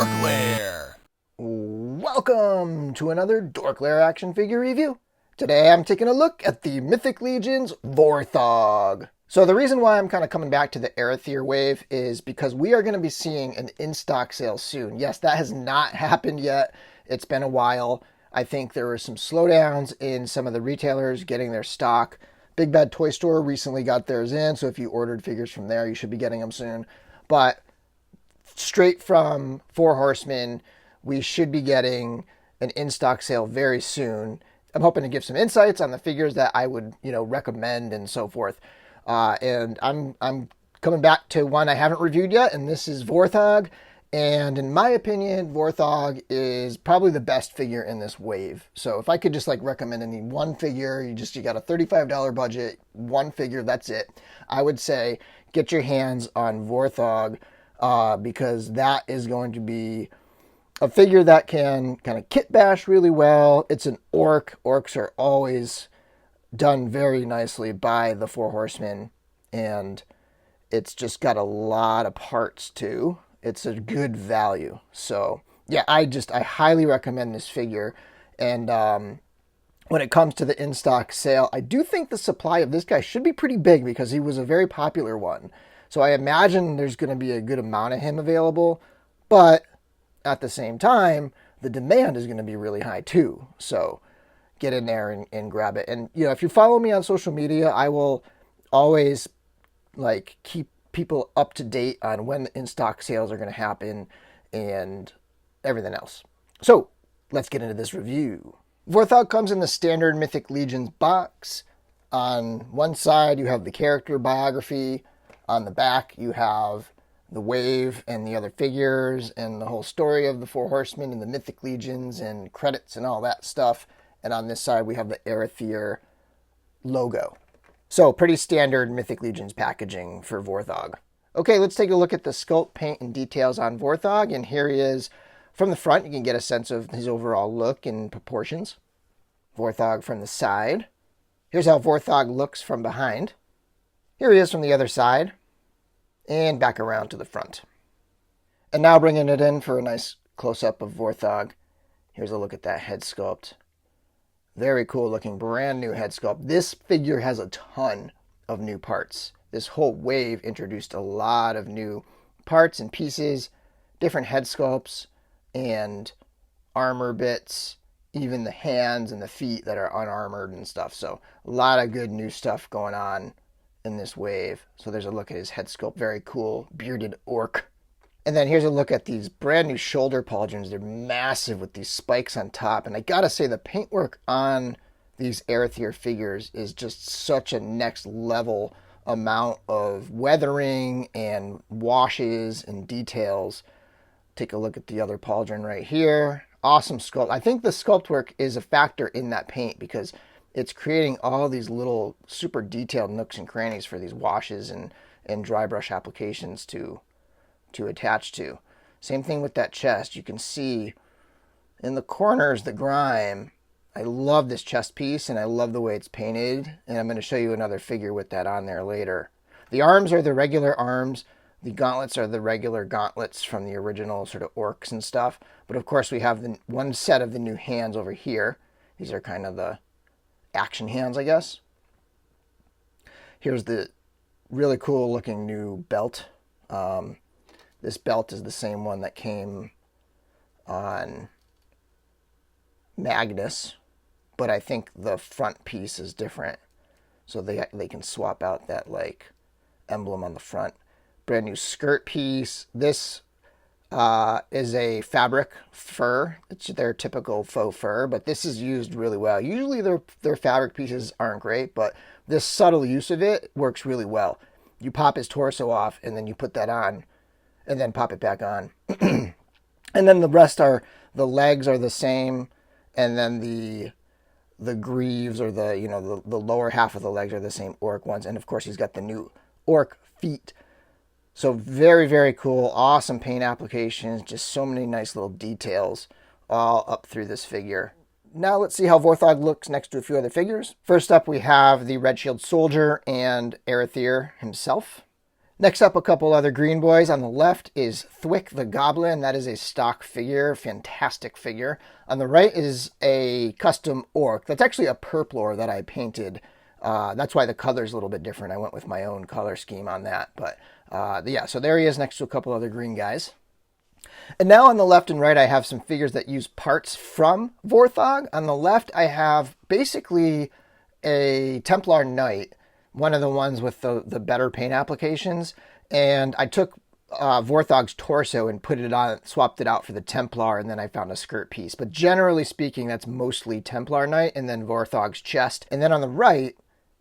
DorkLair. Welcome to another DorkLair action figure review. Today I'm taking a look at the Mythic Legion's Vorthogg. So the reason why I'm kind of coming back to the Arethyr wave is because we are going to be seeing an in-stock sale soon. Yes, that has not happened yet. It's been a while. I think there were some slowdowns in some of the retailers getting their stock. Big Bad Toy Store recently got theirs in, so if you ordered figures from there, you should be getting them soon. But straight from Four Horsemen, we should be getting an in-stock sale very soon. I'm hoping to give some insights on the figures that I would, recommend and so forth. And I'm coming back to one I haven't reviewed yet, and this is Vorthogg. And in my opinion, Vorthogg is probably the best figure in this wave. So if I could just recommend any one figure, you got a $35 budget, one figure, that's it. I would say get your hands on Vorthogg. Because that is going to be a figure that can kind of kit bash really well. It's an orc. Orcs are always done very nicely by the Four Horsemen, and it's just got a lot of parts too. It's a good value. So yeah, I highly recommend this figure. And when it comes to the in-stock sale, I do think the supply of this guy should be pretty big because he was a very popular one. So I imagine there's going to be a good amount of him available, but at the same time, the demand is going to be really high too. So get in there and grab it. And, if you follow me on social media, I will always keep people up to date on when the in-stock sales are going to happen and everything else. So let's get into this review. Vorthogg comes in the standard Mythic Legions box. On one side, you have the character biography. On the back, you have the wave and the other figures and the whole story of the Four Horsemen and the Mythic Legions and credits and all that stuff. And on this side, we have the Arethyr logo. So pretty standard Mythic Legions packaging for Vorthogg. Okay, let's take a look at the sculpt, paint, and details on Vorthogg. And here he is from the front. You can get a sense of his overall look and proportions. Vorthogg from the side. Here's how Vorthogg looks from behind. Here he is from the other side, and back around to the front. And now bringing it in for a nice close-up of Vorthogg. Here's a look at that head sculpt. Very cool looking, brand new head sculpt. This figure has a ton of new parts. This whole wave introduced a lot of new parts and pieces, different head sculpts, and armor bits, even the hands and the feet that are unarmored and stuff. So a lot of good new stuff going on in this wave. So there's a look at his head sculpt. Very cool bearded orc. And then here's a look at these brand new shoulder pauldrons. They're massive with these spikes on top. And I gotta say, the paintwork on these Arethyr figures is just such a next level amount of weathering and washes and details. Take a look at the other pauldron right here. Awesome sculpt. I think the sculpt work is a factor in that paint because it's creating all these little super detailed nooks and crannies for these washes and dry brush applications to attach to. Same thing with that chest. You can see in the corners the grime. I love this chest piece and I love the way it's painted. And I'm going to show you another figure with that on there later. The arms are the regular arms. The gauntlets are the regular gauntlets from the original sort of orcs and stuff. But of course we have the one set of the new hands over here. These are kind of the action hands, I guess. Here's the really cool looking new belt. This belt is the same one that came on Magnus, but I think the front piece is different. So they can swap out that emblem on the front. Brand new skirt piece. This is a fabric fur. It's their typical faux fur, but this is used really well. Usually their fabric pieces aren't great, but this subtle use of it works really well. You pop his torso off, and then you put that on, and then pop it back on. And then the rest are, the legs are the same, and then the greaves or the lower half of the legs are the same orc ones. And of course he's got the new orc feet. So very, very cool. Awesome paint applications. Just so many nice little details all up through this figure. Now let's see how Vorthogg looks next to a few other figures. First up, we have the Red Shield Soldier and Arethyr himself. Next up, a couple other green boys. On the left is Thwick the Goblin. That is a stock figure, fantastic figure. On the right is a custom orc. That's actually a purpler that I painted. That's why the color's a little bit different. I went with my own color scheme on that. But yeah, so there he is next to a couple other green guys. And now on the left and right, I have some figures that use parts from Vorthogg. On the left, I have basically a Templar Knight, one of the ones with the better paint applications. And I took Vorthogg's torso and put it on, swapped it out for the Templar, and then I found a skirt piece. But generally speaking, that's mostly Templar Knight and then Vorthogg's chest. And then on the right,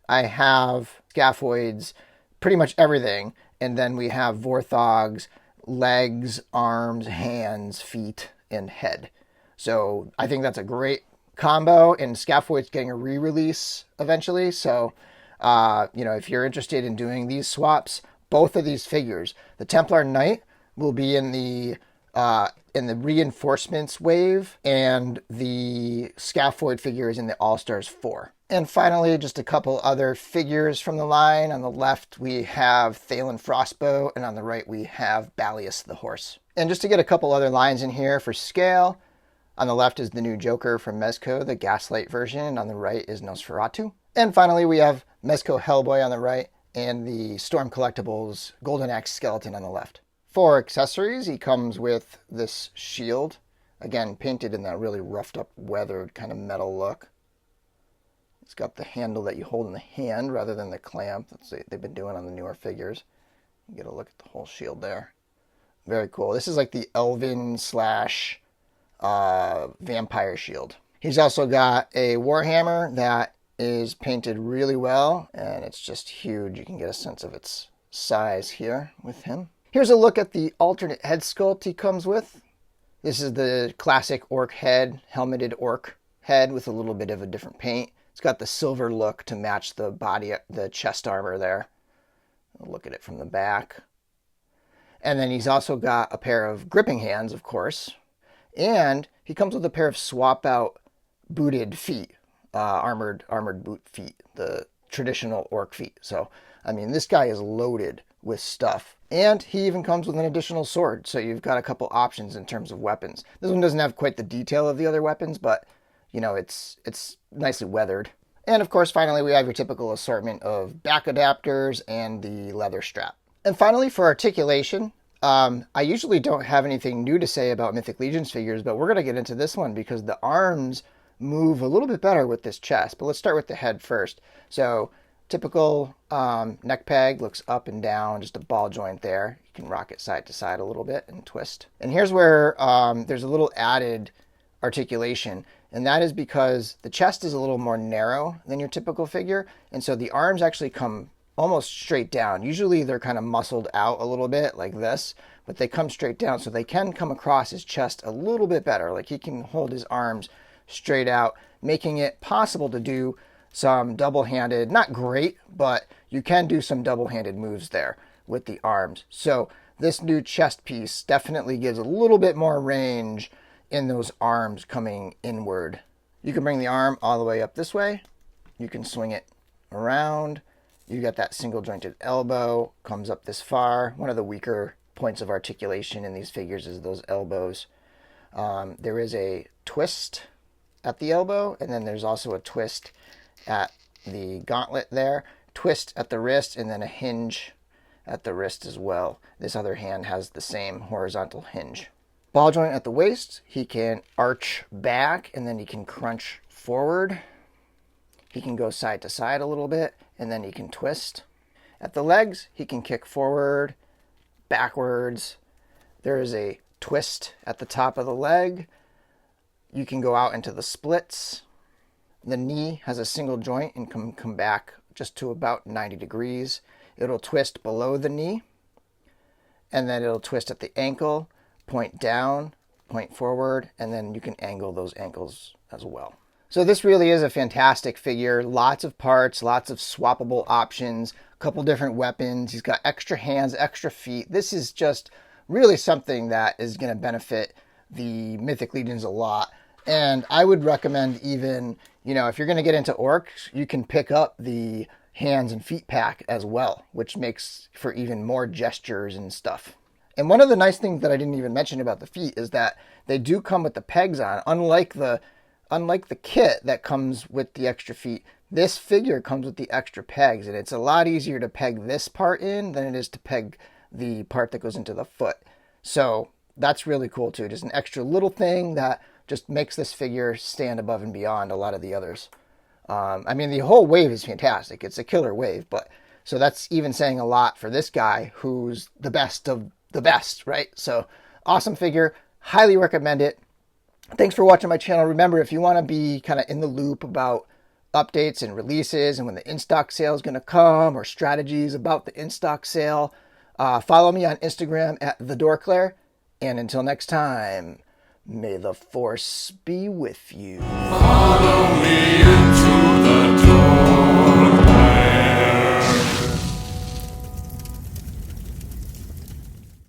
I have scaphoids, pretty much everything. And then we have Vorthogg's legs, arms, hands, feet, and head. So I think that's a great combo, and Scaphoid's getting a re-release eventually. So, if you're interested in doing these swaps, both of these figures, the Templar Knight will be in the reinforcements wave, and the Scaphoid figure is in the All-Stars 4. And finally, just a couple other figures from the line. On the left, we have Thalen Frostbow, and on the right, we have Balius the Horse. And just to get a couple other lines in here for scale, on the left is the new Joker from Mezco, the Gaslight version, and on the right is Nosferatu. And finally, we have Mezco Hellboy on the right, and the Storm Collectibles Golden Axe Skeleton on the left. For accessories, he comes with this shield, again, painted in that really roughed up, weathered kind of metal look. It's got the handle that you hold in the hand rather than the clamp. That's what they've been doing on the newer figures. You get a look at the whole shield there. Very cool. This is like the Elven slash vampire shield. He's also got a Warhammer that is painted really well, and it's just huge. You can get a sense of its size here with him. Here's a look at the alternate head sculpt he comes with. This is the classic orc head, helmeted orc head with a little bit of a different paint. It's got the silver look to match the body, the chest armor there. Look at it from the back. And then he's also got a pair of gripping hands, of course. And he comes with a pair of swap out booted feet, armored boot feet, the traditional orc feet. So, I mean, this guy is loaded with stuff. And he even comes with an additional sword. So you've got a couple options in terms of weapons. This one doesn't have quite the detail of the other weapons, but it's nicely weathered. And of course, finally, we have your typical assortment of back adapters and the leather strap. And finally, for articulation, I usually don't have anything new to say about Mythic Legions figures, but we're going to get into this one because the arms move a little bit better with this chest. But let's start with the head first. So typical neck peg looks up and down, just a ball joint there. You can rock it side to side a little bit and twist. And here's where there's a little added articulation. And that is because the chest is a little more narrow than your typical figure. And so the arms actually come almost straight down. Usually they're kind of muscled out a little bit like this, but they come straight down. So they can come across his chest a little bit better. Like he can hold his arms straight out, making it possible to do some double-handed, not great, but you can do some double-handed moves there with the arms. So this new chest piece definitely gives a little bit more range in those arms coming inward. You can bring the arm all the way up this way. You can swing it around. You got that single jointed elbow, comes up this far. One of the weaker points of articulation in these figures is those elbows. There is a twist at the elbow, and then there's also a twist at the gauntlet there, twist at the wrist, and then a hinge at the wrist as well. This other hand has the same horizontal hinge. Ball joint at the waist, he can arch back and then he can crunch forward. He can go side to side a little bit and then he can twist. At the legs, he can kick forward, backwards. There is a twist at the top of the leg. You can go out into the splits. The knee has a single joint and can come back just to about 90 degrees. It'll twist below the knee and then it'll twist at the ankle. Point down, point forward, and then you can angle those ankles as well. So this really is a fantastic figure. Lots of parts, lots of swappable options, a couple different weapons. He's got extra hands, extra feet. This is just really something that is going to benefit the Mythic Legions a lot. And I would recommend even, if you're going to get into orcs, you can pick up the hands and feet pack as well, which makes for even more gestures and stuff. And one of the nice things that I didn't even mention about the feet is that they do come with the pegs on. Unlike the kit that comes with the extra feet, this figure comes with the extra pegs, and it's a lot easier to peg this part in than it is to peg the part that goes into the foot. So that's really cool too. Just an extra little thing that just makes this figure stand above and beyond a lot of the others. I mean, the whole wave is fantastic. It's a killer wave, but so that's even saying a lot for this guy who's the best of the best, right? So awesome figure. Highly recommend it. Thanks for watching my channel. Remember, if you want to be kind of in the loop about updates and releases and when the in-stock sale is going to come or strategies about the in-stock sale, follow me on Instagram at DorkLair. And until next time, may the force be with you. Follow me into the door.